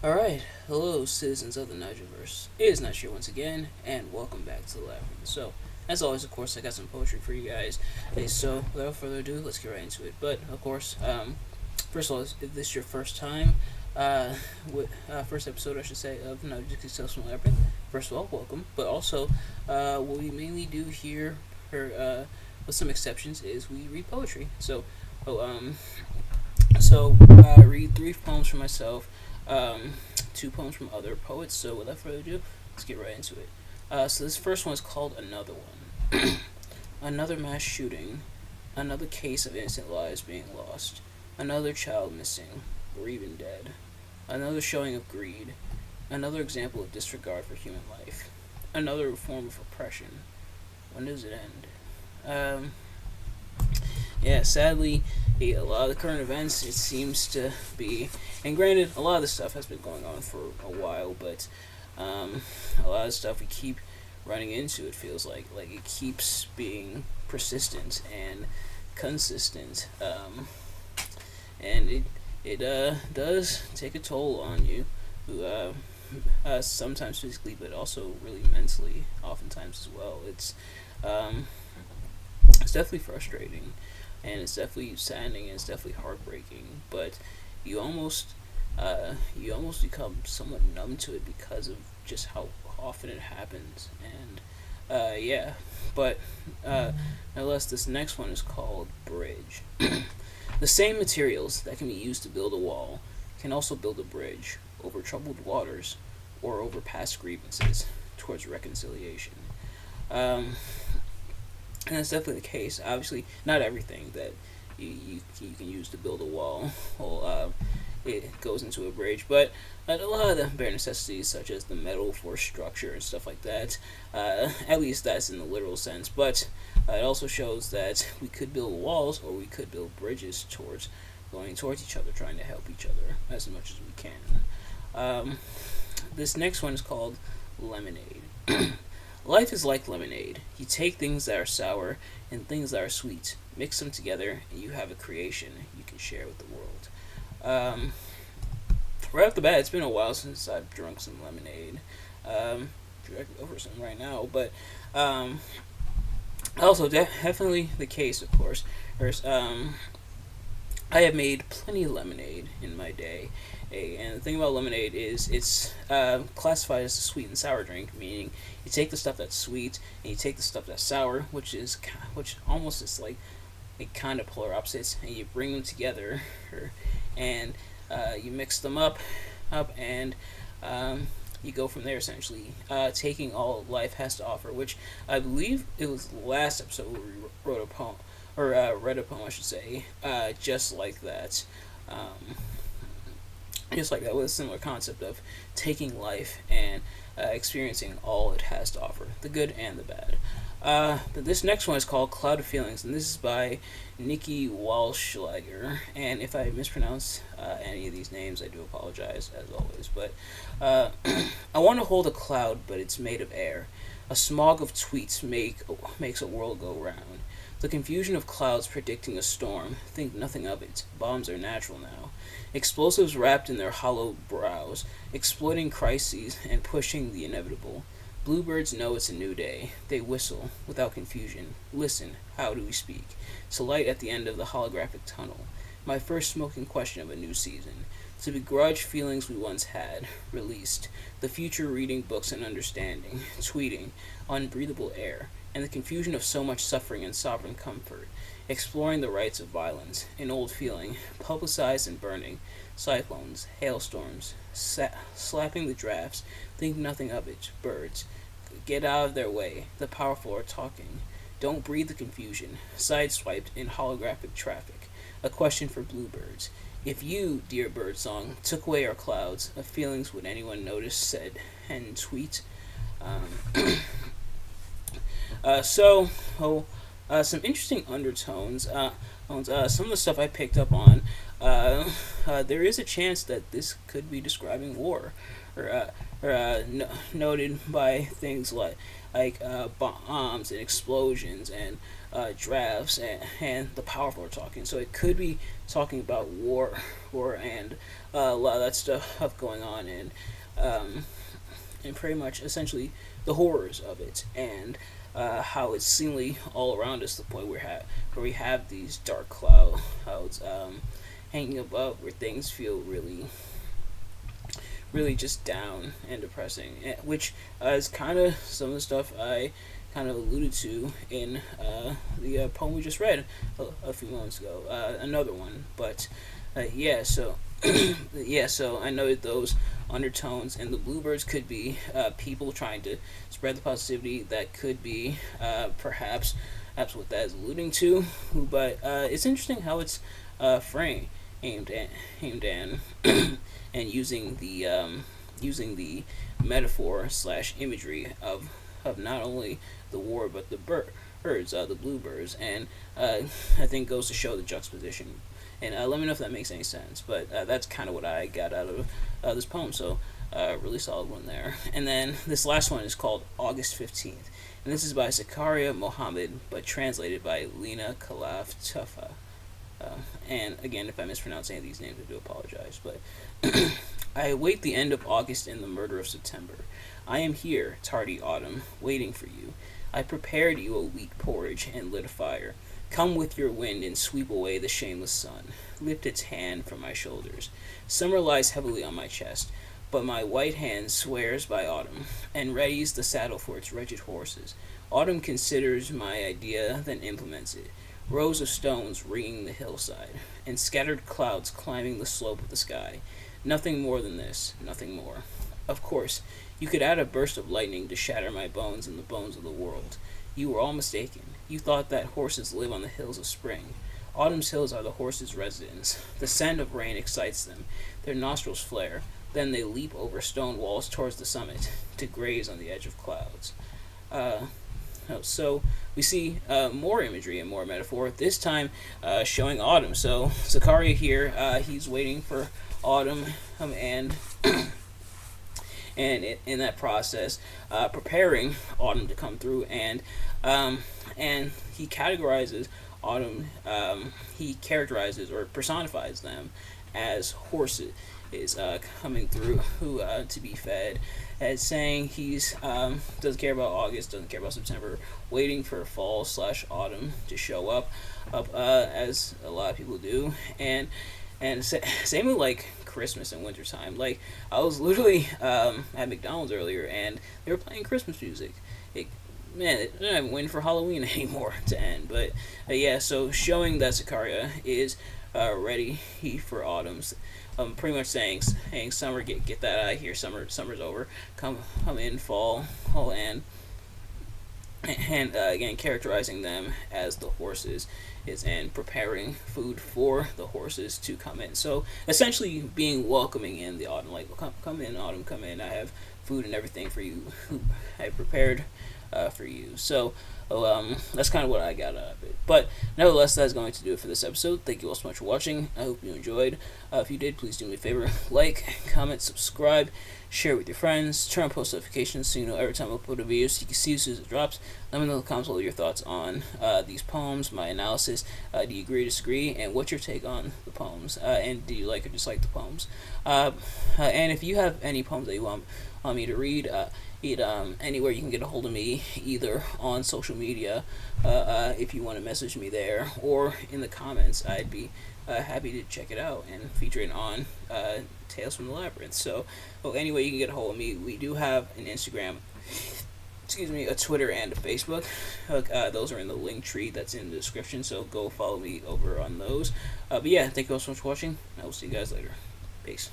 Alright, hello citizens of the Nigelverse. It is Nigel here once again, and welcome back to the Labyrinth. So, as always, of course, I got some poetry for you guys. So, without further ado, let's get right into it. But, of course, first of all, if this is your first time, first episode, I should say, of Nigel's Successful Labyrinth, first of all, welcome. But also, what we mainly do here, with some exceptions, is we read poetry. Oh, um, I read three poems for myself, um, two poems from other poets. So without further ado, let's get right into it. So this first one is called Another One. Another mass shooting, another case of innocent lives being lost, another child missing or even dead, another showing of greed, another example of disregard for human life, another form of oppression. When does it end? Yeah, sadly, a lot of the current events, it seems to be, and granted, a lot of this stuff has been going on for a while, but a lot of stuff we keep running into, it feels like it keeps being persistent and consistent, and it does take a toll on you, who sometimes physically, but also really mentally, oftentimes as well. Um, it's definitely frustrating, and it's definitely saddening, and it's definitely heartbreaking. But you almost you almost become somewhat numb to it because of just how often it happens. And yeah, but nonetheless, this next one is called Bridge. The same materials that can be used to build a wall can also build a bridge over troubled waters or over past grievances towards reconciliation. Um, and that's definitely the case. Obviously, not everything that you can use to build a wall will it goes into a bridge, but a lot of the bare necessities, such as the metal for structure and stuff like that, at least that's in the literal sense. But it also shows that we could build walls or we could build bridges towards going towards each other, trying to help each other as much as we can. Um, this next one is called Lemonade. Life is like lemonade. You take things that are sour and things that are sweet, mix them together, and you have a creation you can share with the world. Um, right off the bat, it's been a while since I've drunk some lemonade. I could go for some right now, but um, also definitely the case, of course. I have made plenty of lemonade in my day. And the thing about lemonade is it's classified as a sweet and sour drink, meaning you take the stuff that's sweet and you take the stuff that's sour, which almost is like a kind of polar opposites, and you bring them together, and you mix them up, and you go from there essentially, taking all life has to offer. Which I believe it was the last episode where we wrote a poem, or read a poem, I should say, just like that. Um, just like that, with a similar concept of taking life and experiencing all it has to offer, the good and the bad. But this next one is called Cloud of Feelings, and this is by Nikki Wallschlaeger. And if I mispronounce any of these names, I do apologize, as always. But I want to hold a cloud, but it's made of air. A smog of tweets makes a world go round. The confusion of clouds predicting a storm, think nothing of it. Bombs are natural now. Explosives wrapped in their hollow brows, exploiting crises and pushing the inevitable. Bluebirds know it's a new day. They whistle, without confusion. Listen, how do we speak? It's a light at the end of the holographic tunnel. My first smoking question of a new season. To begrudge feelings we once had, released. The future reading books and understanding, tweeting, unbreathable air, and the confusion of so much suffering and sovereign comfort. Exploring the rights of violence, an old feeling, publicized and burning. Cyclones, hailstorms, slapping the drafts, think nothing of it. Birds, get out of their way. The powerful are talking. Don't breathe the confusion. Sideswiped in holographic traffic. A question for bluebirds. If you, dear birdsong, took away our clouds, of feelings would anyone notice? Said and tweet. Um, so, some interesting undertones. Some of the stuff I picked up on. There is a chance that this could be describing war, noted by things like bombs and explosions and drafts, and the powerful are talking. So it could be talking about war, and a lot of that stuff going on, and pretty much essentially the horrors of it, and how it's seemingly all around us, to the point where we have these dark clouds hanging above, where things feel really just down and depressing, which is kind of some of the stuff I kind of alluded to in the poem we just read a few moments ago. Another one, but yeah. So yeah. So I noted those undertones, and the bluebirds could be people trying to spread the positivity. That could be perhaps what that is alluding to. But it's interesting how it's framed, aimed and and using the metaphor / imagery of not only the war but the birds, the bluebirds, and I think goes to show the juxtaposition. And let me know if that makes any sense. But that's kind of what I got out of this poem. So really solid one there. And then this last one is called August 15th, and this is by Zakaria Mohammed, but translated by Lena Khalaf Tufa. And again, if I mispronounce any of these names, I do apologize. But I await the end of August and the murder of September. I am here, tardy autumn, waiting for you. I prepared you a wheat porridge and lit a fire. Come with your wind and sweep away the shameless sun. Lift its hand from my shoulders. Summer lies heavily on my chest, but my white hand swears by autumn, and readies the saddle for its wretched horses. Autumn considers my idea, then implements it. Rows of stones ringing the hillside, and scattered clouds climbing the slope of the sky. Nothing more than this, nothing more. Of course, you could add a burst of lightning to shatter my bones and the bones of the world. You were all mistaken. You thought that horses live on the hills of spring. Autumn's hills are the horses' residence. The scent of rain excites them. Their nostrils flare. Then they leap over stone walls towards the summit, to graze on the edge of clouds. So we see more imagery and more metaphor, this time showing autumn. So Zakaria here, he's waiting for autumn, and and in that process, preparing autumn to come through, and he categorizes autumn. He characterizes or personifies them as horses is coming through, who to be fed, as saying he's doesn't care about August, doesn't care about September, waiting for fall / autumn to show up as a lot of people do, and same with like Christmas and wintertime. Like I was literally at McDonald's earlier, and they were playing Christmas music. Man, they're not even waiting for Halloween anymore to end. But yeah, so showing that Zakaria is ready for autumn's. Pretty much saying summer, get that out of here. Summer's over. Come in fall, and again characterizing them as the horses and preparing food for the horses to come in. So essentially being welcoming in the autumn, like come in autumn, come in. I have food and everything for you. I prepared for you. So that's kind of what I got out of it. But nevertheless, that's going to do it for this episode. Thank you all so much for watching. I hope you enjoyed. If you did, please do me a favor: like, comment, subscribe, share with your friends, turn on post notifications so you know every time I upload a video, so you can see as soon as it drops. Let me know in the comments below your thoughts on these poems, my analysis. Do you agree, disagree, and what's your take on the poems? And do you like or dislike the poems? And if you have any poems that you want me to read, anywhere you can get a hold of me, either on social media, if you want to message me there, or in the comments. I'd be happy to check it out and feature it on Tales from the Labyrinth. So anyway you can get a hold of me. We do have an Instagram, a Twitter, and a Facebook. Those are in the link tree that's in the description, so go follow me over on those. But yeah, thank you all so much for watching. I will see you guys later. Peace.